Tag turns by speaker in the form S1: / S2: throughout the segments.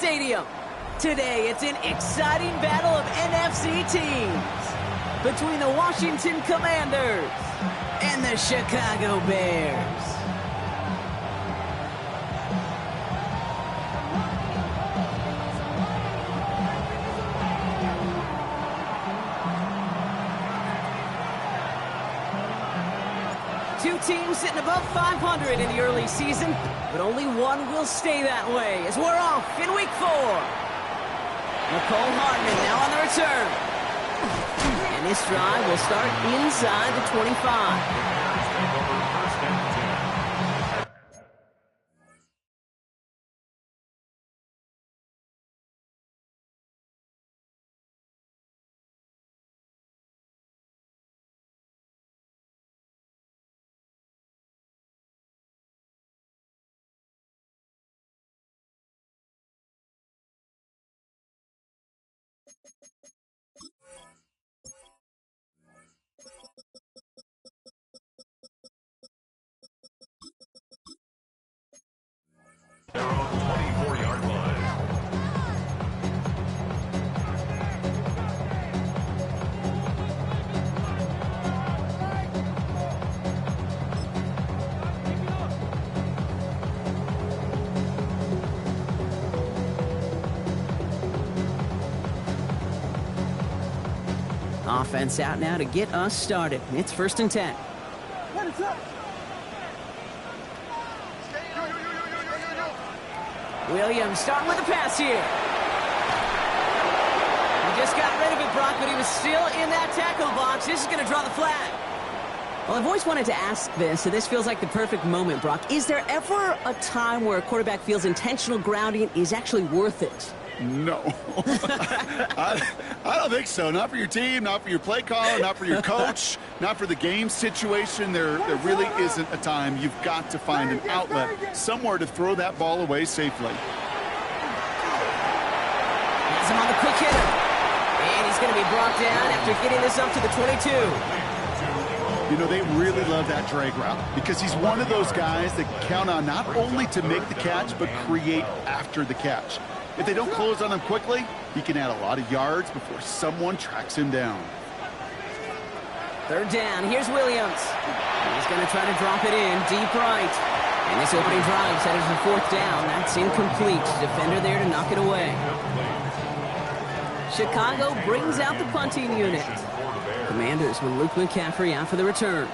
S1: Stadium. Today, it's an exciting battle of NFC teams between the Washington Commanders and the Chicago Bears. Two teams sitting above 500 in the early season, but only one will stay that way as we're off in week 4. Nicole Hardman now on the return. And this drive will start inside the 25.
S2: 24-yard line.
S1: Offense out now to get us started. It's 1st and 10. Williams starting with the pass here. He just got rid of it, Brock, but he was still in that tackle box. This is going to draw the flag. Well, I've always wanted to ask this, so this feels like the perfect moment, Brock. Is there ever a time where a quarterback feels intentional grounding is actually worth it?
S3: No. I don't think so. Not for your team, not for your play caller, not for your coach, not for the game situation. There really isn't a time. You've got to find an outlet, somewhere to throw that ball away safely.
S1: Has him on the quick hitter. And he's going to be brought down after getting this up to the 22.
S3: You know, they really love that drag route because he's one of those guys that count on not only to make the catch, but create after the catch. If they don't close on him quickly, he can add a lot of yards before someone tracks him down.
S1: 3rd down. Here's Williams. He's going to try to drop it in deep right. And this opening drive set as a 4th down. That's incomplete. Defender there to knock it away. Chicago brings out the punting unit. Commanders with Luke McCaffrey out for the return.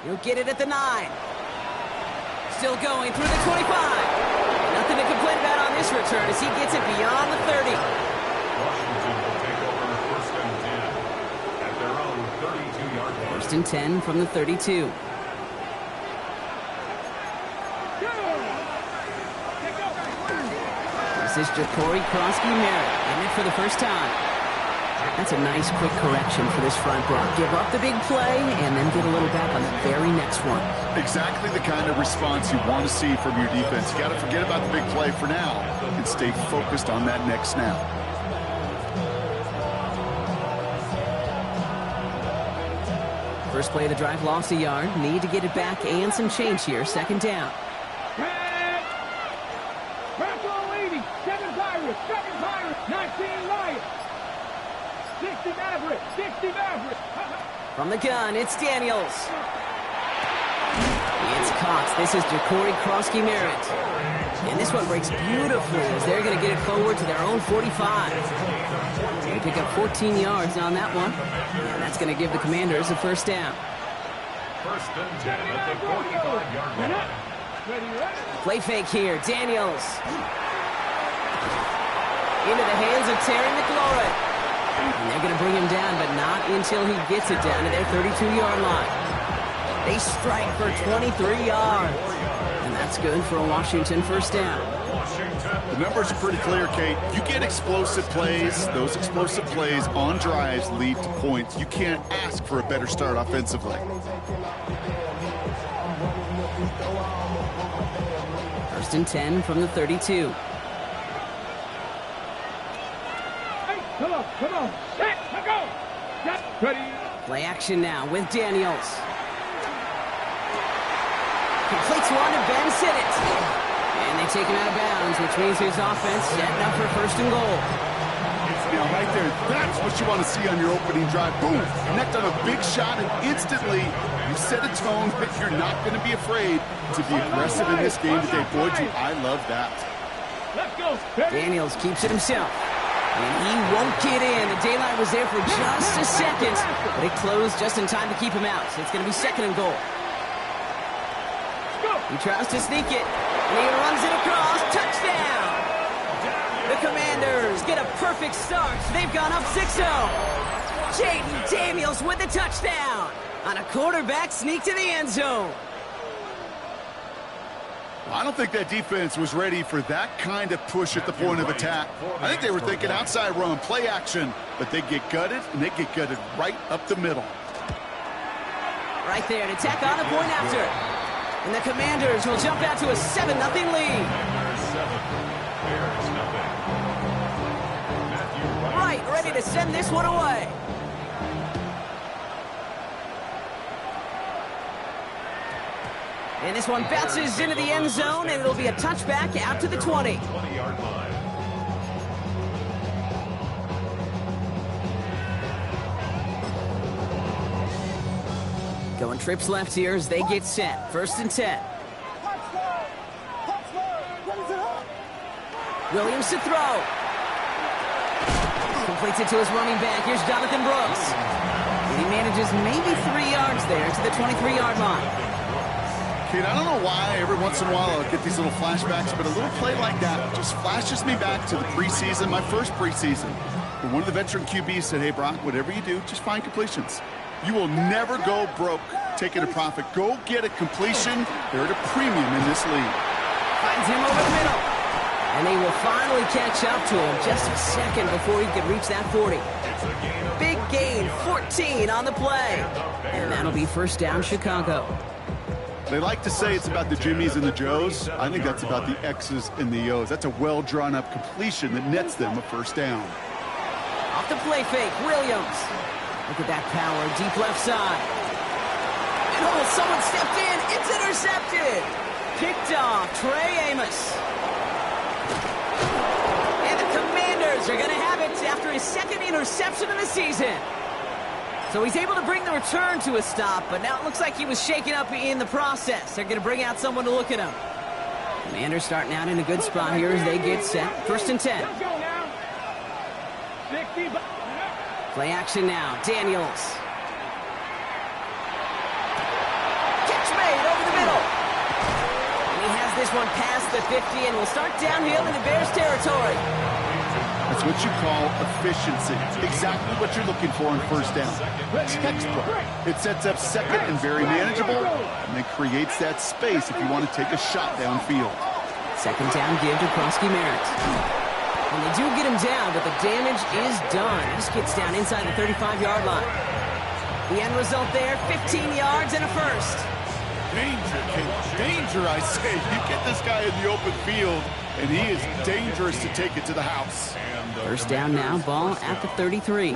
S1: He'll get it at the 9. Still going through the 25. Nothing to complain about on this return as he gets it beyond the 30.
S2: Washington will take over 1st and 10 at their own 32-yard line.
S1: 1st and 10 from the 32. This is Jacory Krosky-Merritt in it for the first time. That's a nice quick correction for this front block. Give up the big play and then get a little back on the very next one.
S3: Exactly the kind of response you want to see from your defense. You got to forget about the big play for now and stay focused on that next snap.
S1: First play of the drive, lost a yard. Need to get it back and some change here. 2nd down.
S4: Back on leading. 7 Pirates. 7 Pirates. 19 Lions. 60 Mavericks. 60 Mavericks.
S1: From the gun, it's Daniels. It's Cox. This is Jacory Krosky-Merritt. And this one breaks beautifully as they're going to get it forward to their own 45. They pick up 14 yards on that one. And that's going to give the Commanders a 1st down.
S2: 1st and 10 at the 45-yard line.
S1: Play fake here. Daniels. Into the hands of Terry McLaurin. And they're going to bring him down, but not until he gets it down to their 32-yard line. They strike for 23 yards. And that's good for a Washington 1st down.
S3: The numbers are pretty clear, Kate. You get explosive plays. Those explosive plays on drives lead to points. You can't ask for a better start offensively.
S1: 1st and 10 from the 32.
S4: Come on, come on. Set, let's go. Get ready.
S1: Play action now with Daniels. Completes one to Ben Simmons. And they take him out of bounds, which means his offense setting up for first and goal.
S3: Now, right there, that's what you want to see on your opening drive. Boom! Connect on a big shot, and instantly you set a tone that you're not going to be afraid to be aggressive in this game today. Boy, I love that.
S4: Let's go.
S1: Daniels keeps it himself. And he won't get in. The daylight was there for just a second, but it closed just in time to keep him out. So it's going to be second and goal. He tries to sneak it, and he runs it across. Touchdown! The Commanders get a perfect start. They've gone up 6-0. Jaden Daniels with the touchdown on a quarterback sneak to the end zone.
S3: I don't think that defense was ready for that kind of push at the point of attack. I think they were thinking outside run, play action, but they get gutted, and they get gutted right up the middle.
S1: Right there to tack on a point after. And the Commanders will jump out to a 7-0 lead. Right, ready to send this one away. And this one bounces into the end zone, and it'll be a touchback out to the 20.
S2: 20-yard line.
S1: Going trips left here as they get set. First and 10. Williams to throw. Completes it to his running back. Here's Jonathan Brooks. And he manages maybe 3 yards there to the 23-yard line.
S3: Kid, I don't know why every once in a while I'll get these little flashbacks, but a little play like that just flashes me back to the preseason, my first preseason. And one of the veteran QBs said, hey, Brock, whatever you do, just find completions. You will never go broke taking a profit. Go get a completion. They're at a premium in this league.
S1: Finds him over the middle. And they will finally catch up to him just a second before he could reach that 40. Big gain, 14 on the play. And that'll be first down, Chicago.
S3: They like to say it's about the Jimmies and the Joes. I think that's about the X's and the O's. That's a well-drawn-up completion that nets them a first down.
S1: Off the play fake, Williams. Look at that power, deep left side. And oh, someone stepped in. It's intercepted. Picked off, Trey Amos. And the Commanders are going to have it after his second interception of the season. So he's able to bring the return to a stop, but now it looks like he was shaken up in the process. They're going to bring out someone to look at him. Commanders starting out in a good spot here as they get set. First and 10. Play action now. Daniels. Catch made over the middle. And he has this one past the 50 and will start downhill into Bears territory.
S3: That's what you call efficiency. Exactly what you're looking for on first down. Textbook. It sets up second and very manageable, and then creates that space if you want to take a shot downfield.
S1: Second down give to Krosky-Merritt. And they do get him down, but the damage is done. This gets down inside the 35-yard line. The end result there, 15 yards and a first.
S3: Danger, kid. Danger, I say. You get this guy in the open field, and he is dangerous to take it to the house.
S1: First down now, ball at the 33.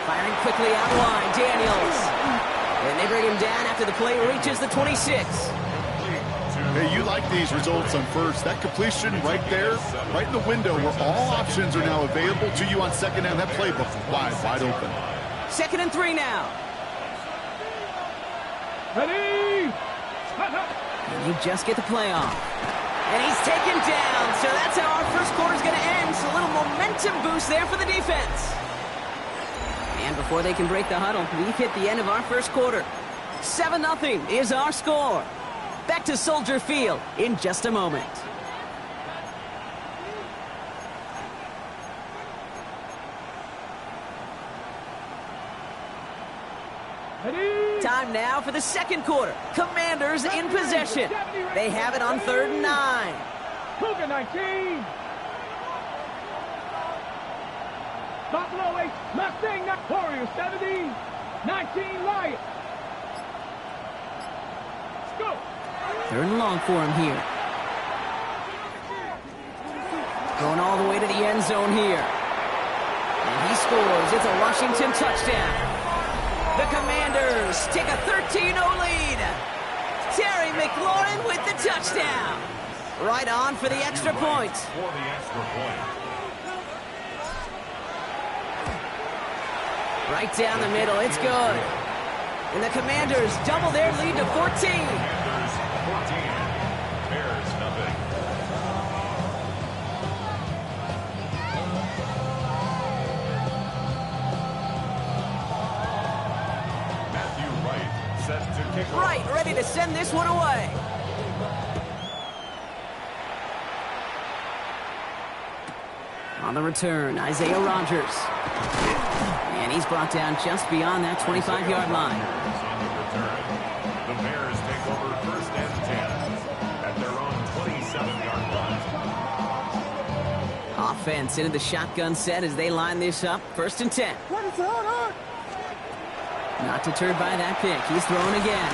S1: Firing quickly out of line, Daniels. And they bring him down after the play reaches the 26.
S3: Hey, you like these results on first. That completion right there, right in the window where all options are now available to you on second down. That playbook wide open.
S1: Second and 3 now.
S4: Ready?
S1: And you just get the play off. And he's taken down, so that's how our first quarter's going to end. So a little momentum boost there for the defense. And before they can break the huddle, we've hit the end of our first quarter. 7-0 is our score. Back to Soldier Field in just a moment. Time now for the second quarter. Commanders in possession. They have it on 3rd and 9.
S4: Cougar 19. Buffalo 8. Mustang Warrior 17. 19 Lions. Let's go.
S1: 3rd and long for him here. Going all the way to the end zone here. And he scores. It's a Washington touchdown. The Commanders take a 13-0 lead. Terry McLaurin with the touchdown. Right on for the extra point.
S2: For the extra point.
S1: Right down the middle. It's good. And the Commanders double their lead to 14.
S2: Commanders 14. Bears nothing. Matthew Wright set to kick off.
S1: Right, ready to send this one away. On the return, Isaiah Rodgers. And he's brought down just beyond that 25-yard line.
S2: On the return, the Bears take over first and 10 at their own 27-yard line.
S1: Offense into the shotgun set as they line this up. First and 10. Not deterred by that pick. He's throwing again.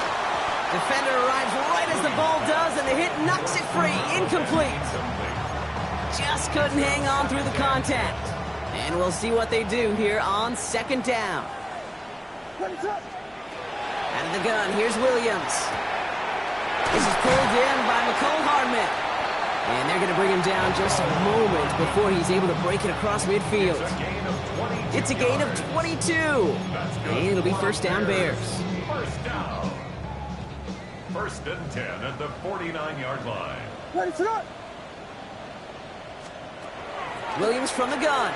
S1: Defender arrives right as the ball does, and the hit knocks it free. Incomplete. Just couldn't hang on through the contact. And we'll see what they do here on second down. Out of the gun, here's Williams. This is pulled in by McCole Hardman. And they're going to bring him down just a moment before he's able to break it across midfield. It's a gain of 22. And it'll be first down Bears.
S2: First down. First and 10 at the 49-yard line.
S1: Williams from the gun.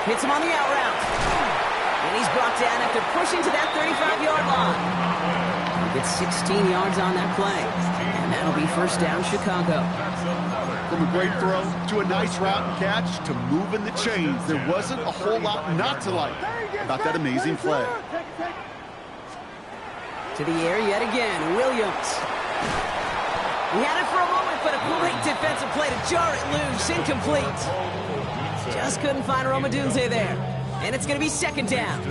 S1: Hits him on the out route. And he's brought down after pushing to that 35-yard line. He gets 16 yards on that play. And that'll be first down Chicago.
S3: From a great throw to a nice route and catch to moving the chains, there wasn't a whole lot not to like about that amazing play.
S1: To the air yet again, Williams. He had it for a moment, but a great defensive play to jar it loose. Incomplete. Just couldn't find Romadunze there. And it's going to be second down.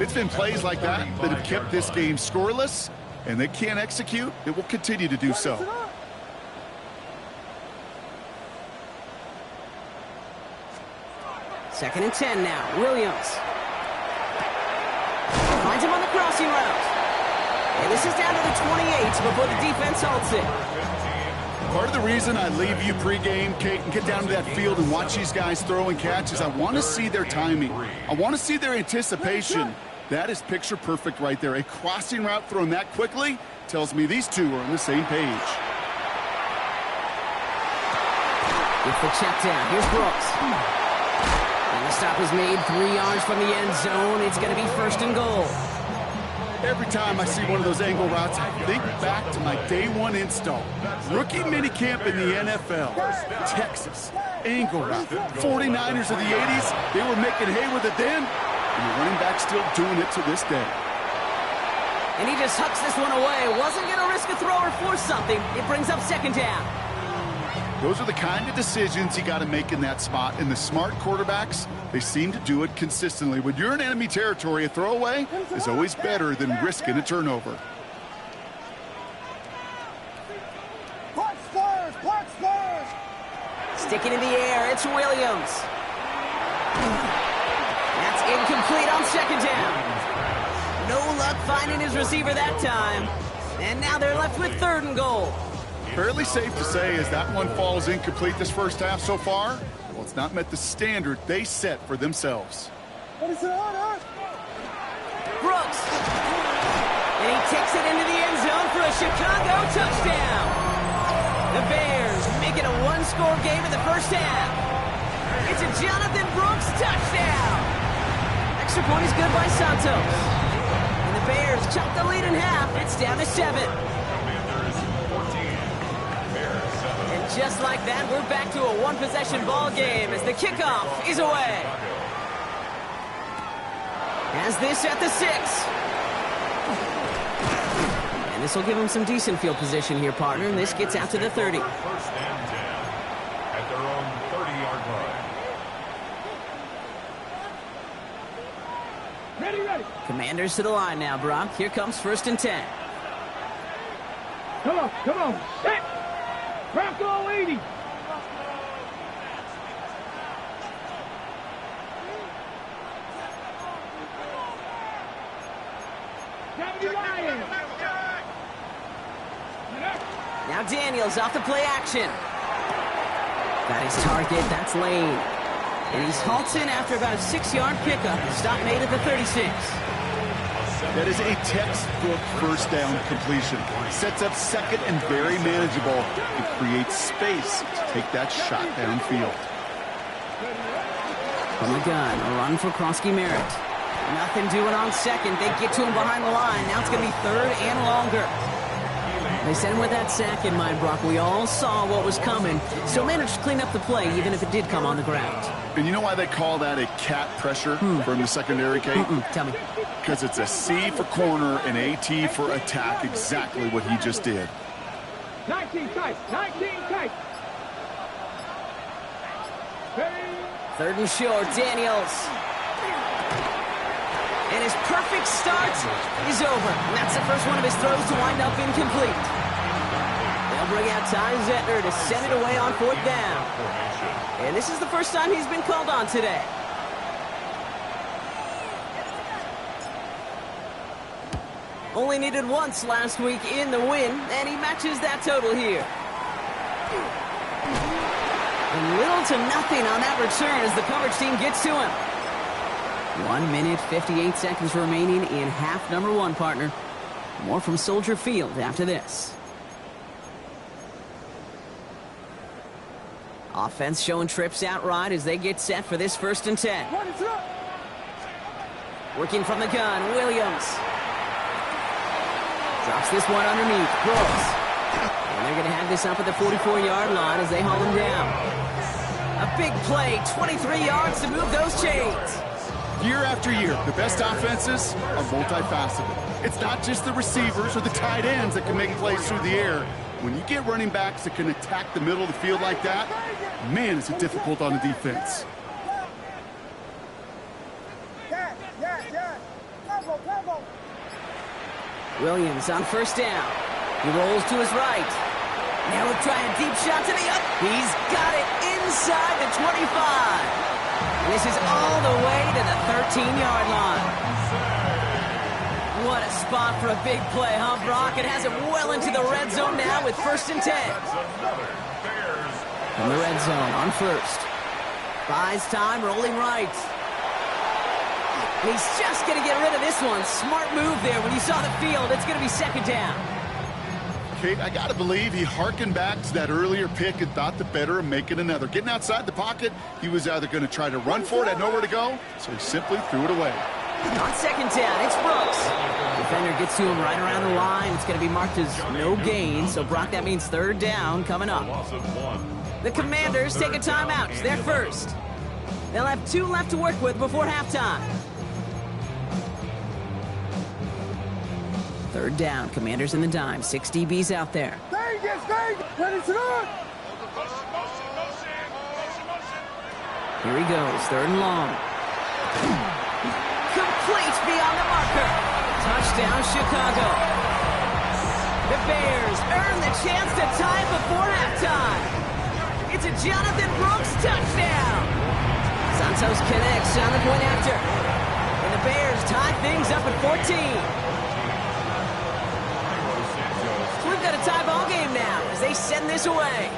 S3: It's been plays like that that have kept this game scoreless, and they can't execute. It will continue to do so.
S1: Second and 10 now. Williams. Finds him on the crossing route. And this is down to the 28 before the defense halts it.
S3: Part of the reason I leave you pregame, Kate, and get down to that field and watch these guys throw and catch is I want to see their timing. I want to see their anticipation. That is picture perfect right there. A crossing route thrown that quickly tells me these two are on the same page.
S1: With the check down, here's Brooks. And the stop is made 3 yards from the end zone. It's going to be first and goal.
S3: Every time I see one of those angle routes, I think back to my day one install. Rookie minicamp in the NFL. Texas. Angle route. 49ers of the 80s. They were making hay with it then. And the running back still doing it to this day.
S1: And he just hucks this one away. Wasn't going to risk a throw or force something. It brings up second down.
S3: Those are the kind of decisions you got to make in that spot. And the smart quarterbacks, they seem to do it consistently. When you're in enemy territory, a throwaway is always better than risking a turnover.
S1: Sticking in the air, it's Williams. That's incomplete on second down. No luck finding his receiver that time. And now they're left with third and goal.
S3: Fairly safe to say as that one falls incomplete this first half so far, well, it's not met the standard they set for themselves.
S1: Brooks. And he takes it into the end zone for a Chicago touchdown. The Bears make it a one-score game in the first half. It's a Jonathan Brooks touchdown. Extra point is good by Santos. And the Bears chop the lead in half. It's down to 7. And just like that, we're back to a one-possession ball game as the kickoff is away. Has this at the 6. And this will give them some decent field position here, partner. And this gets out to the 30.
S2: First and 10 at their own 30-yard line.
S4: Ready.
S1: Commanders to the line now, Brock. Here comes first and 10.
S4: Come on. Set. Bronco 80. 70 Lions.
S1: Now Daniels off the play action. Got his target, that's Lane. And he's halted after about a 6-yard pickup. Stop made at the 36.
S3: That is a textbook first down completion. Sets up second and very manageable and creates space to take that shot downfield.
S1: From the gun, a run for Krosky Merritt. Nothing doing on second. They get to him behind the line. Now it's going to be third and longer. They sent him with that sack in mind, Brock. We all saw what was coming, so managed to clean up the play, even if it did come on the ground.
S3: And you know why they call that a cat pressure from the secondary, Kate?
S1: Tell me.
S3: Because it's a C for corner and a T for attack, exactly what he just did.
S4: 19 tight, 19 tight.
S1: Third and short, Daniels. And his perfect start is over. And that's the first one of his throws to wind up incomplete. They'll bring out Ty Zettner to send it away on fourth down. And this is the first time he's been called on today. Only needed once last week in the win, and he matches that total here. And little to nothing on that return as the coverage team gets to him. 1 minute, 58 seconds remaining in half number one, partner. More from Soldier Field after this. Offense showing trips outright as they get set for this 1st and 10. Working from the gun, Williams. Drops this one underneath, Brooks. And they're going to have this up at the 44-yard line as they haul him down. A big play, 23 yards to move those chains.
S3: Year after year, the best offenses are multifaceted. It's not just the receivers or the tight ends that can make plays through the air. When you get running backs that can attack the middle of the field like that, man, is it difficult on the defense.
S1: Williams on 1st down. He rolls to his right. Now he'll try a deep shot to the up. He's got it inside the 25. This is all the way to the 13-yard line. What a spot for a big play, huh, Brock? It has him well into the red zone now with 1st and 10. From the red zone on 1st. Buys time, rolling right. He's just going to get rid of this one. Smart move there. When you saw the field, it's going to be 2nd down.
S3: Kate, I got to believe he hearkened back to that earlier pick and thought the better of making another. Getting outside the pocket, he was either going to try to run for it, had nowhere to go, so he simply threw it away.
S1: On 2nd down, it's Brooks. Defender gets to him right around the line. It's going to be marked as no gain, so Brock, that means 3rd down coming up. The Commanders take a timeout. It's their first. They'll have 2 left to work with before halftime. 3rd down, Commanders in the dime. 6 DBs out there. Here he goes, 3rd and long. Complete beyond the marker. Touchdown, Chicago. The Bears earn the chance to tie before halftime. It's a Jonathan Brooks touchdown. Santos connects on the point after. And the Bears tie things up at 14. So we've got a tie ball game now as they send this away.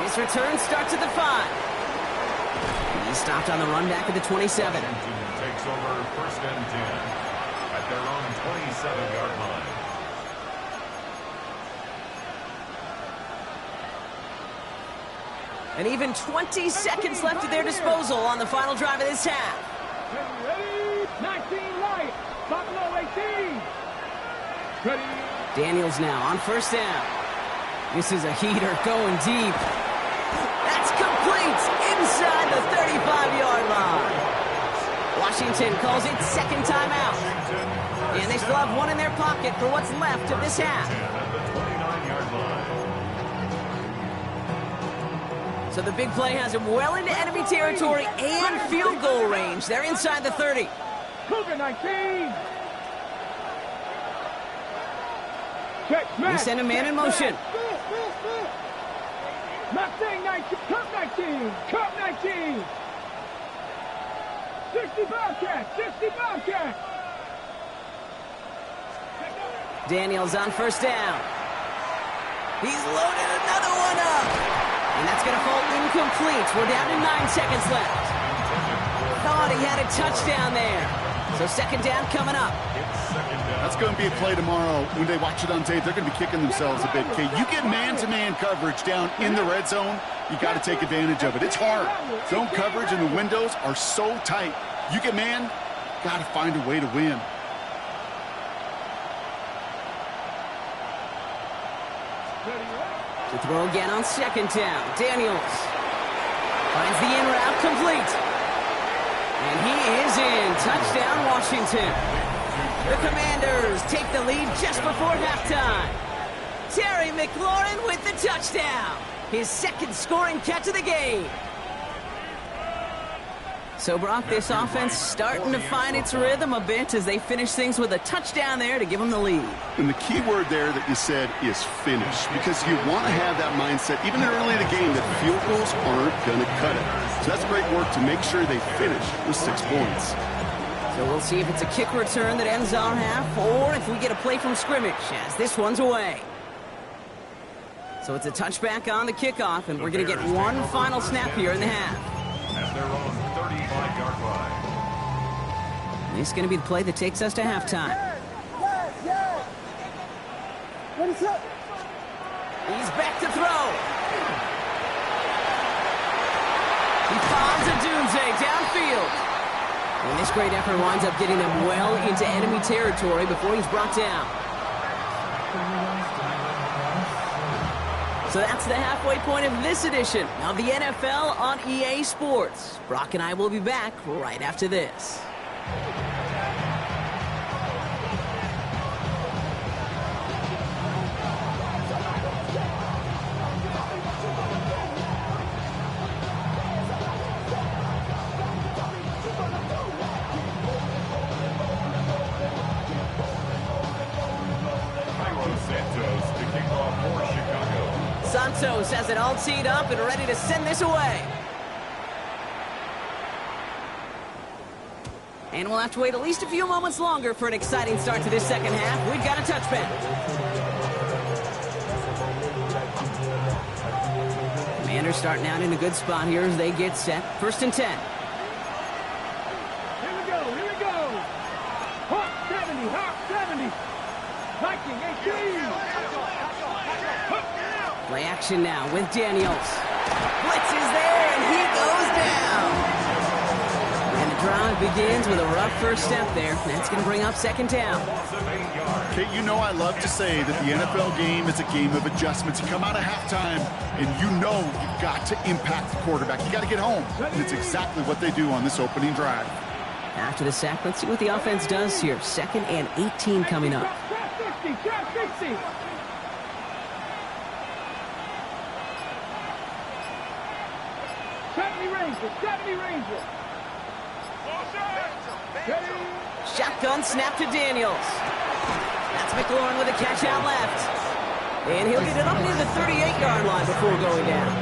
S1: This return starts at the 5. He stopped on the run back at the 27.
S2: Takes over 1st and 10 at their own 27-yard line.
S1: And even 20 seconds left at their disposal on the final drive of this half.
S4: 19 Lions, Buffalo 18. Ready.
S1: Daniels now on 1st down. This is a heater going deep. That's complete inside the 35-yard line. Washington calls it 2nd timeout. And they still have 1 in their pocket for what's left of this half. So the big play has him well into enemy territory and field goal range. They're inside the 30.
S4: Cougar 19.
S1: They send a man in motion.
S4: Mustang 19, Cup 19, Cup 19. 60 Bobcat, 60 Bobcat.
S1: Daniels on first down. He's loaded another one up. And that's going to fall incomplete. We're down to 9 seconds left. Thought he had a touchdown there. So second down coming up.
S3: That's going to be a play tomorrow. When they watch it on tape, they're going to be kicking themselves a bit. Okay, you get man-to-man coverage down in the red zone, you got to take advantage of it. It's hard. Zone coverage and the windows are so tight. You get man, got to find a way to win.
S1: To throw again on second down. Daniels finds the in route complete. And he is in. Touchdown, Washington. The Commanders take the lead just before halftime. Terry McLaurin with the touchdown. His second scoring catch of the game. So, Brock, this offense starting to find its rhythm a bit as they finish things with a touchdown there to give them the lead.
S3: And the key word there that you said is finish, because you want to have that mindset, even early in the game, that field goals aren't going to cut it. So that's great work to make sure they finish with 6 points.
S1: So we'll see if it's a kick return that ends our half, or if we get a play from scrimmage, as this one's away. So it's a touchback on the kickoff, and we're going to get one final snap here in the half.
S2: At their own 35-yard line.
S1: This is going to be the play that takes us to halftime. He's back to throw. He finds a doomsday downfield. And this great effort winds up getting them well into enemy territory before he's brought down. So that's the halfway point of this edition of the NFL on EA Sports. Brock and I will be back right after this. Santos has it all teed up and ready to send this away. And we'll have to wait at least a few moments longer for an exciting start to this second half. We've got a touchback. Commanders starting out in a good spot here as they get set. 1st and 10.
S4: Here we go, here we go. Hawk 70, Hawk 70. Viking 18.
S1: Play action now with Daniels. Blitz is there, and he goes down. And the drive begins with a rough first step there. That's going to bring up second down.
S3: Okay, you know I love to say that the NFL game is a game of adjustments. You come out of halftime, and you know you've got to impact the quarterback. You got to get home, and it's exactly what they do on this opening drive.
S1: After the sack, let's see what the offense does here. 2nd and 18 coming up.
S4: Trap 60, trap 60.
S1: Shotgun snap to Daniels. That's McLaurin with a catch out left. And he'll get it up near the 38-yard line before going down.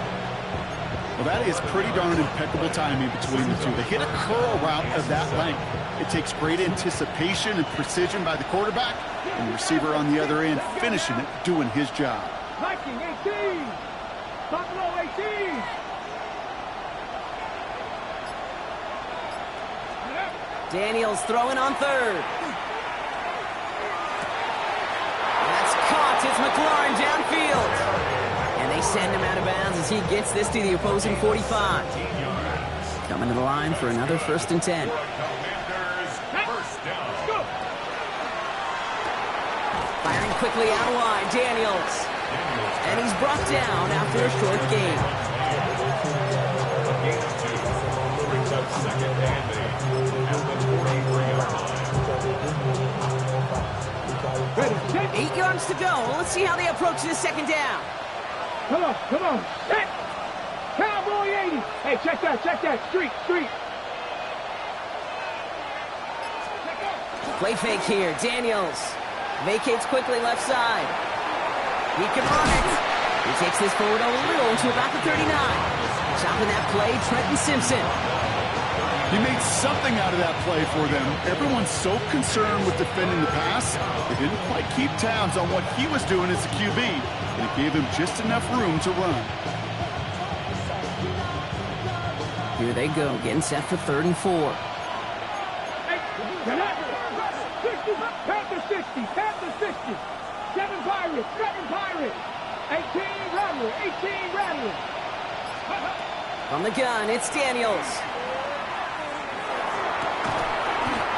S3: Well, that is pretty darn impeccable timing between the two. They hit a curl route of that length. It takes great anticipation and precision by the quarterback, and the receiver on the other end finishing it, doing his job.
S4: Viking 18. Buffalo 18.
S1: Daniels throwing on 3rd. That's caught. It's McLaurin downfield. And they send him out of bounds as he gets this to the opposing 45. Coming to the line for another 1st and 10. Firing quickly out wide, Daniels. And he's brought down after a short gain.
S2: A gain of 2 brings up 2nd and 8 at the 43-yard line.
S1: 8 yards to go. Let's see how they approach this second down.
S4: Come on, come on. Set. Cowboy 80. Hey, check that, street.
S1: Play fake here. Daniels vacates quickly left side. He can run it. He takes this forward a little to about the 39. Chopping that play, Trenton Simpson.
S3: He made something out of that play for them. Everyone's so concerned with defending the pass, they didn't quite keep tabs on what he was doing as a QB. And it gave him just enough room to run.
S1: Here they go, getting set for 3rd and 4.
S4: Panther 60, Panther 60. 7 Pirates, 7 Pirates. 18 Rattler, 18 Rattler.
S1: From the gun, it's Daniels.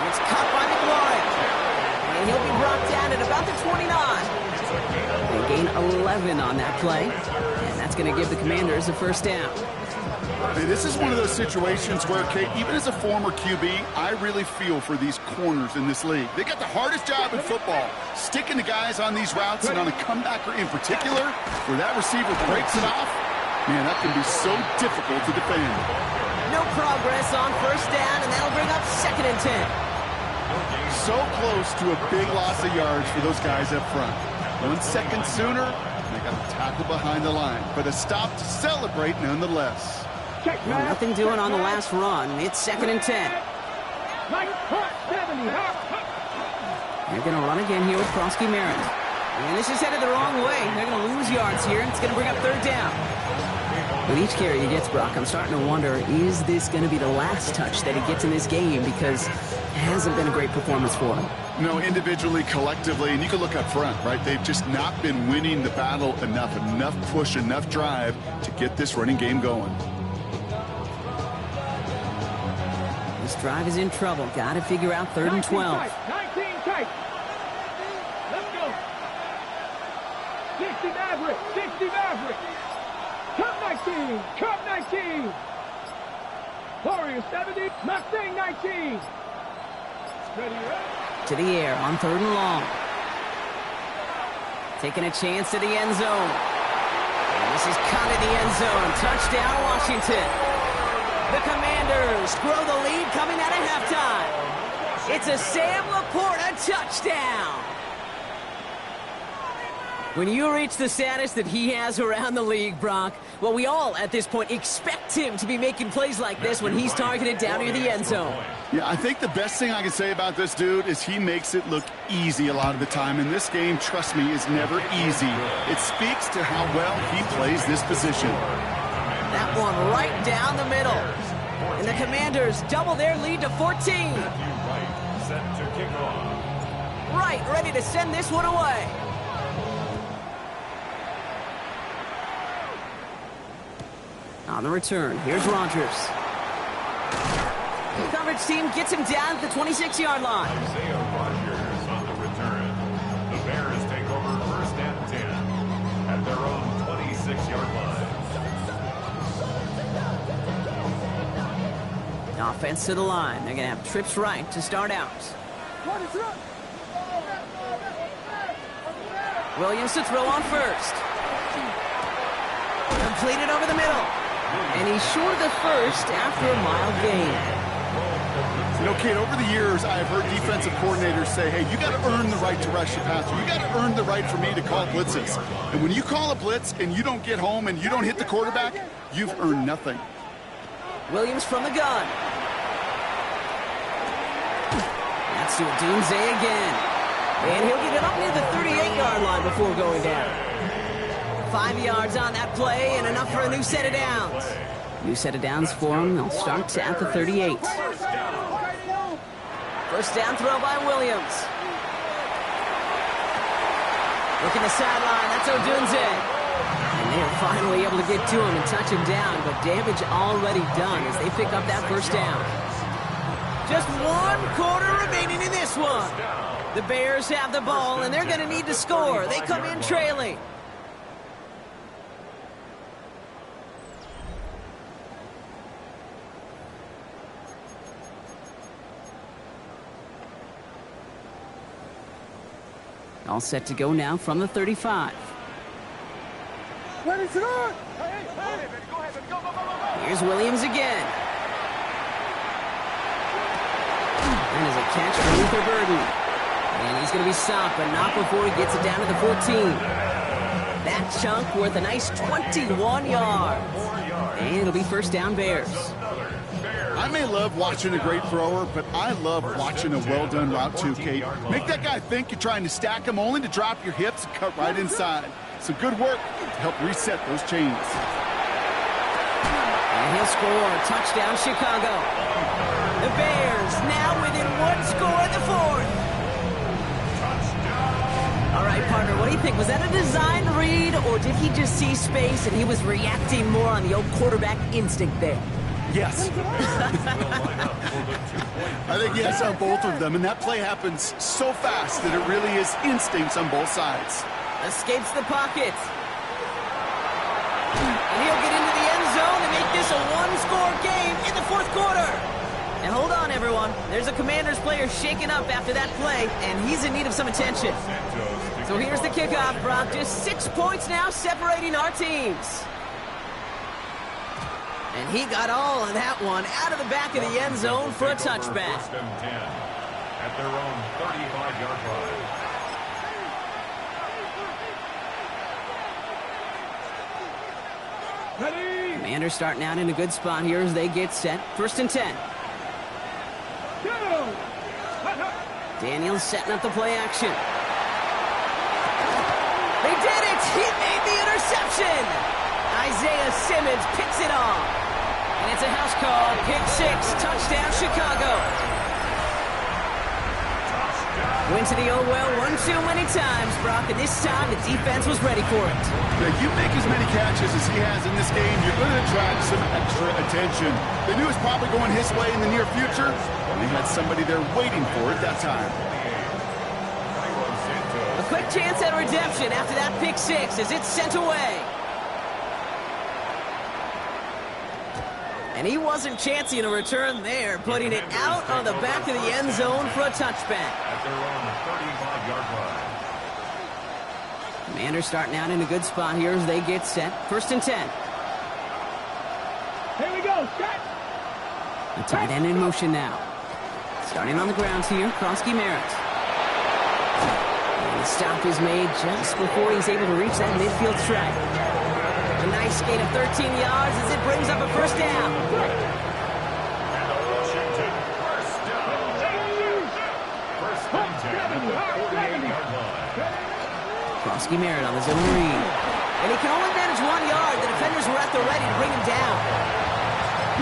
S1: It's caught by McLaurin. And he'll be brought down at about the 29. They gain 11 on that play. And that's going to give the Commanders a first down.
S3: Hey, this is one of those situations where, Kate, even as a former QB, I really feel for these corners in this league. They got the hardest job in football, sticking the guys on these routes and on a comebacker in particular, where that receiver breaks it off. Man, that can be so difficult to defend.
S1: No progress on 1st down, and that'll bring up 2nd and 10.
S3: So close to a big loss of yards for those guys up front. 1 second sooner, they got a tackle behind the line, but a stop to celebrate nonetheless.
S1: Well, nothing doing on the last run. It's 2nd and 10. They're going to run again here with Krosky Merritt. And this is headed the wrong way. They're going to lose yards here, and it's going to bring up 3rd down. With each carry he gets, Brock, I'm starting to wonder, is this going to be the last touch that he gets in this game? Because it hasn't been a great performance for him.
S3: No, individually, collectively, and you can look up front, right? They've just not been winning the battle enough push, enough drive to get this running game going.
S1: This drive is in trouble. Got to figure out 3rd and 12.
S4: 19 tight. Let's go. 60 Maverick. 60 Maverick. Cub 19. Warrior 70. Mustang 19.
S1: To the air on 3rd and long. Taking a chance to the end zone. And this is caught in the end zone. Touchdown, Washington. The Commanders grow the lead coming out of halftime. It's a Sam Laporta touchdown. When you reach the status that he has around the league, Brock, well, we all at this point expect him to be making plays like this when he's targeted down near the end zone.
S3: Yeah, I think the best thing I can say about this dude is he makes it look easy a lot of the time. And this game, trust me, is never easy. It speaks to how well he plays this position.
S1: That one right down the middle. And the Commanders double their lead to 14.
S2: Set to kick off.
S1: Right, ready to send this one away. On the return, here's Rodgers. The coverage team gets him down at the 26-yard line.
S2: Isaiah Rodgers on the return. The Bears take over 1st and 10 at their own 26-yard line.
S1: Offense to the line. They're going to have trips right to start out. Williams to throw on 1st. Completed over the middle. And he's short of the 1st after a mile gain.
S3: You know, Kate, over the years, I've heard defensive coordinators say, hey, you got to earn the right to rush the passer. You got to earn the right for me to call blitzes. And when you call a blitz and you don't get home and you don't hit the quarterback, you've earned nothing.
S1: Williams from the gun. That's to Dunze again. And he'll get it up near the 38-yard line before going down. 5 yards on that play and enough for a new set of downs. New set of downs for him. They'll start at the 38. First down throw by Williams. Looking the sideline. That's Odunze. And they are finally able to get to him and touch him down, but damage already done as they pick up that first down. Just 1 quarter remaining in this one. The Bears have the ball, and they're going to need to score. They come in trailing. All set to go now from the 35. Here's Williams again. And there's a catch for Luther Burden. And he's going to be stopped, but not before he gets it down to the 14. That chunk worth a nice 21 yards. And it'll be first down Bears.
S3: I may love watching a great thrower, but I love watching a well-done route too, Kate. Make that guy think you're trying to stack him only to drop your hips and cut right inside. Some good work to help reset those chains.
S1: And he'll score. Touchdown, Chicago. The Bears now within one score in the fourth. All right, partner, what do you think? Was that a design read, or did he just see space and he was reacting more on the old quarterback instinct there?
S3: Yes. I think yes on both of them, and that play happens so fast that it really is instincts on both sides.
S1: Escapes the pocket. And he'll get into the end zone to make this a one-score game in the fourth quarter. And hold on, everyone. There's a Commanders player shaken up after that play, and he's in need of some attention. So here's the kickoff, Brock. Just 6 points now separating our teams. And he got all of that one out of the back of the end zone for a touchback.
S2: First and 10 at their own 35-yard line.
S4: Ready?
S1: Commanders starting out in a good spot here as they get set. First and 10.
S4: Go!
S1: Daniels setting up the play action. They did it! He made the interception! Isaiah Simmons picks it off. And it's a house call. Pick 6. Touchdown, Chicago. Went to the old well one too many times, Brock, and this time the defense was ready for it.
S3: Now, you make as many catches as he has in this game, you're going to attract some extra attention. They knew it was probably going his way in the near future, and they had somebody there waiting for it that time.
S1: A quick chance at redemption after that pick 6 as it's sent away. And he wasn't chancing a return there, putting it out on the back of the end zone for a touchback.
S2: At their own 35-yard line.
S1: Commanders starting out in a good spot here as they get set. First and 10.
S4: Here we go, set!
S1: The tight end in motion now. Starting on the ground here, Krosky Merritt. And the stop is made just before he's able to reach that midfield strike. A nice gain of 13 yards as it brings up a first down.
S2: And a Washington first down. First and 10 at the 48-yard line.
S1: Krosky Merritt on the zone read. And he can only manage 1 yard. The defenders were at the ready to bring him down.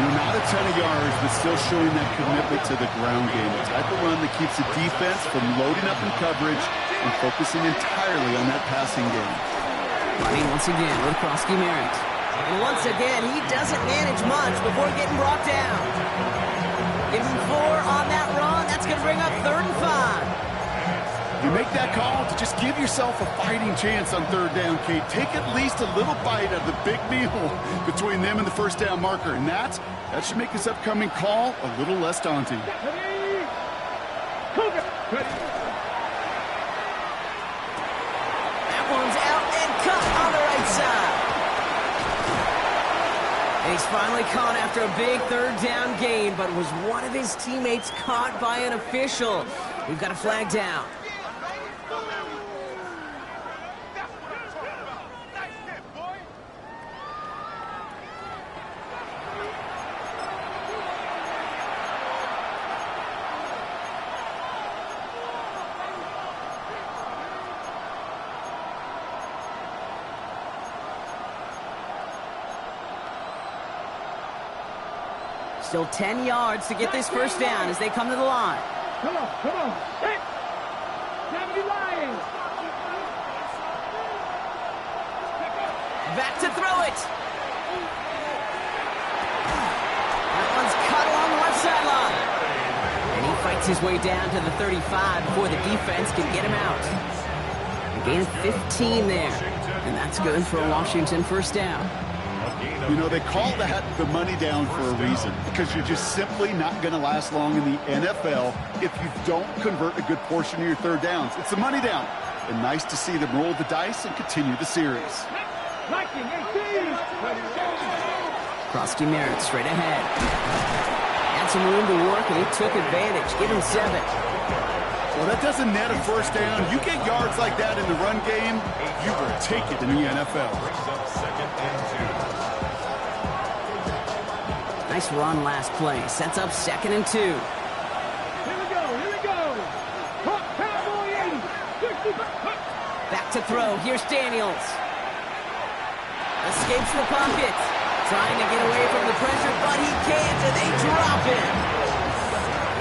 S3: You know, not a ton of yards, but still showing that commitment to the ground game. The type of run that keeps the defense from loading up in coverage and focusing entirely on that passing game.
S1: Running once again with Krosky Merritt. And once again, he doesn't manage much before getting brought down. Give him 4 on that run. That's going to bring up 3rd and 5.
S3: You make that call to just give yourself a fighting chance on 3rd down, Kate. Take at least a little bite of the big meal between them and the first down marker. And that should make this upcoming call a little less daunting.
S4: Ready? Cougar! Ready?
S1: One's out and cut on the right side. And he's finally caught after a big 3rd down gain, but was one of his teammates caught by an official? We've got a flag down. Still 10 yards to get this first down as they come to the line.
S4: Come on, come on. Hit! 70 Lions!
S1: Back to throw it. That one's cut along the left sideline. And he fights his way down to the 35 before the defense can get him out. A gain of 15 there. And that's good for a Washington first down.
S3: You know, they call that the money down for a reason, because you're just simply not going to last long in the NFL if you don't convert a good portion of your 3rd downs. It's the money down. And nice to see them roll the dice and continue the series.
S4: Liking 18!
S1: Krosky Merritt straight ahead. Had some room to work, and he took advantage. Give him 7.
S3: Well, that doesn't net a first down. You get yards like that in the run game, you will take it in the NFL.
S2: Brings up 2nd and 2.
S1: Nice run last play. Sets up 2nd and 2.
S4: Here we go, here we go. Hawk, Cowboy 80, 65.
S1: Back to throw. Here's Daniels. Escapes the pocket. Trying to get away from the pressure, but he can't, and they drop him.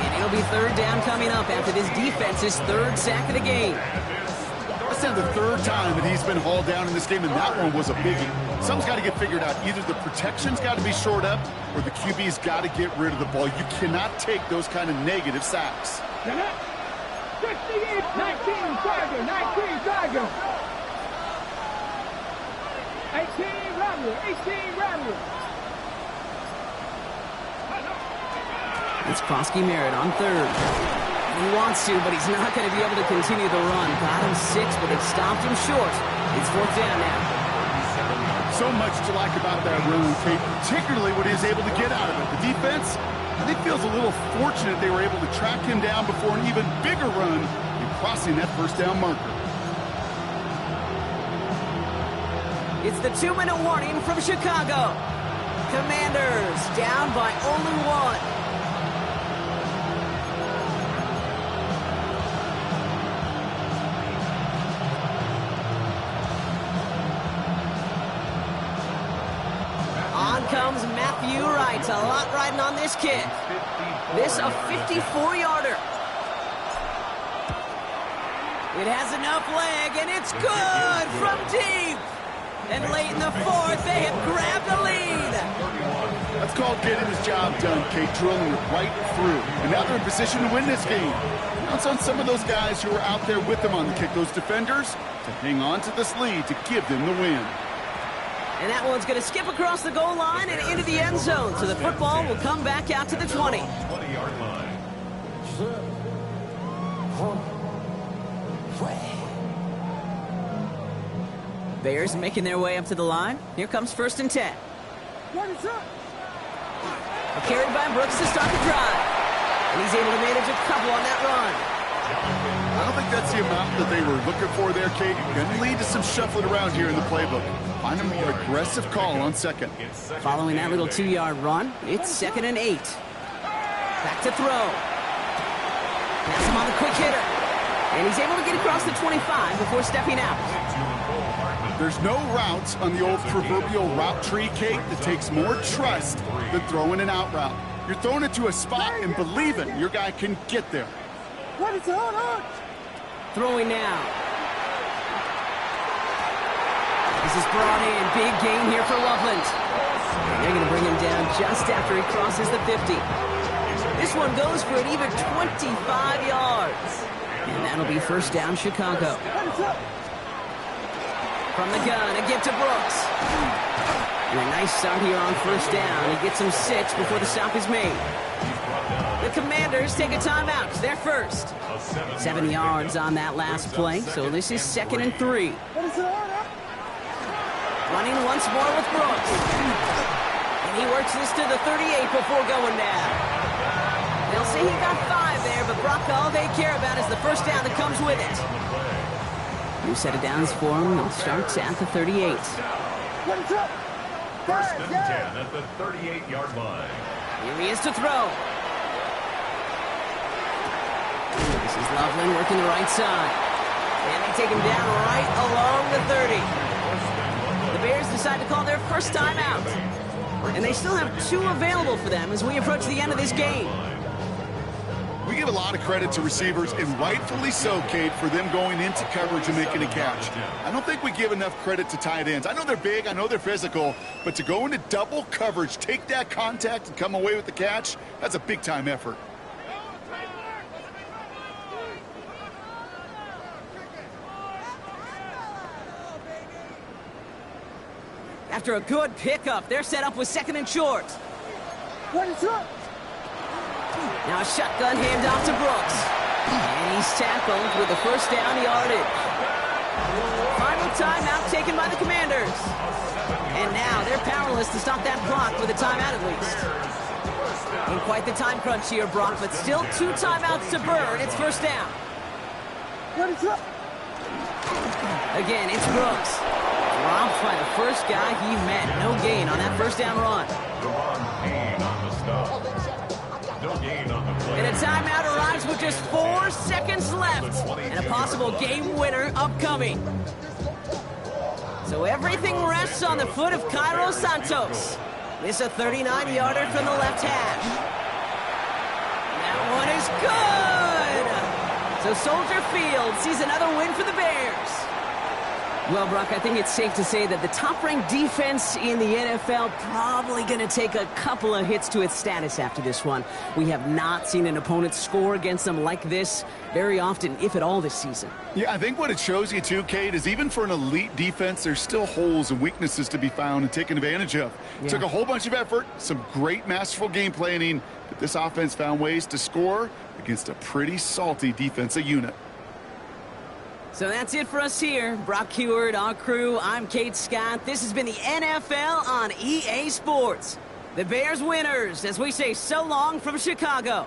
S1: And it'll be 3rd down coming up after this defense's 3rd sack of the game.
S3: That's now the 3rd time that he's been hauled down in this game, and that one was a biggie. Something's got to get figured out. Either the protection's got to be shored up, or the QB's got to get rid of the ball. You cannot take those kind of negative sacks.
S4: 68, 19 Tiger, 19 Tiger. 18 Rattler, 18 Rattler.
S1: It's Krosky Merritt on 3rd. He wants to, but he's not going to be able to continue the run. Got him 6, but they stopped him short. It's 4th down now.
S3: So much to like about that run, Kate, particularly what he was able to get out of it. The defense, I think, feels a little fortunate they were able to track him down before an even bigger run in crossing that 1st down marker.
S1: It's the 2-minute warning from Chicago. Commanders down by only 1. Comes Matthew Wright. A lot riding on this kick. This a 54-yarder. It has enough leg, and it's good from deep. And late in the 4th, they have grabbed the lead.
S3: That's called getting his job done, Kate, drilling it right through. And now they're in position to win this game. Now it's on some of those guys who are out there with them on the kick, those defenders, to hang on to this lead to give them the win.
S1: And that one's going to skip across the goal line and into the end zone. So the football will come back out to the 20.
S2: 20-yard line.
S1: Bears making their way up to the line. Here comes 1st and 10. Carried by Brooks to start the drive. And he's able to manage a couple on that run.
S3: I don't think that's the amount that they were looking for there, Kate. Going to lead to some shuffling around here in the playbook. Find a more aggressive call on 2nd.
S1: Following that little 2-yard run, it's 2nd and 8. Back to throw. Pass him on the quick hitter. And he's able to get across the 25 before stepping out.
S3: There's no routes on the old proverbial route tree, Kate, that takes more trust than throwing an out route. You're throwing it to a spot and believing your guy can get there.
S1: Throwing now. This is brought in. Big gain here for Loveland. They're going to bring him down just after he crosses the 50. This one goes for an even 25 yards. And that'll be 1st down Chicago. From the gun, a give to Brooks. And a nice start here on 1st down. He gets him 6 before the stop is made. The Commanders take a timeout. They're first. 7 yards on that last play, so this is 2nd and 3. Running once more with Brooks. And he works this to the 38 before going down. They'll say he got 5 there, but Brock, all they care about is the 1st down that comes with it. New set of downs for him. They'll start at the 38.
S2: 1st and 10 at the 38-yard line.
S1: Here he is to throw. This is Loveland working the right side. And they take him down right along the 30. The Bears decide to call their first timeout. And they still have 2 available for them as we approach the end of this game.
S3: We give a lot of credit to receivers, and rightfully so, Kate, for them going into coverage and making a catch. I don't think we give enough credit to tight ends. I know they're big, I know they're physical, but to go into double coverage, take that contact, and come away with the catch, that's a big-time effort.
S1: After a good pickup, they're set up with 2nd and short. Now a shotgun handoff to Brooks. And he's tackled with the 1st down yardage. Final timeout taken by the Commanders. And now they're powerless to stop that clock with a timeout at least. In quite the time crunch here, Brock, but still 2 timeouts to burn. It's 1st down. Again, it's Brooks. dropped by the first guy he met. No gain on that first down run.
S2: Gain on the stop. No gain on the play.
S1: And a timeout arrives with just 4 seconds left. And a possible game winner upcoming. So everything rests on the foot of Cairo Santos. This a 39-yarder from the left half. That one is good! So Soldier Field sees another win for the Bears. Well, Brock, I think it's safe to say that the top-ranked defense in the NFL probably going to take a couple of hits to its status after this one. We have not seen an opponent score against them like this very often, if at all, this season.
S3: Yeah, I think what it shows you, too, Kate, is even for an elite defense, there's still holes and weaknesses to be found and taken advantage of.
S1: Yeah.
S3: Took a whole bunch of effort, some great masterful game planning, but this offense found ways to score against a pretty salty defensive unit.
S1: So that's it for us here. Brock Heward, our crew, I'm Kate Scott. This has been the NFL on EA Sports. The Bears winners as we say so long from Chicago.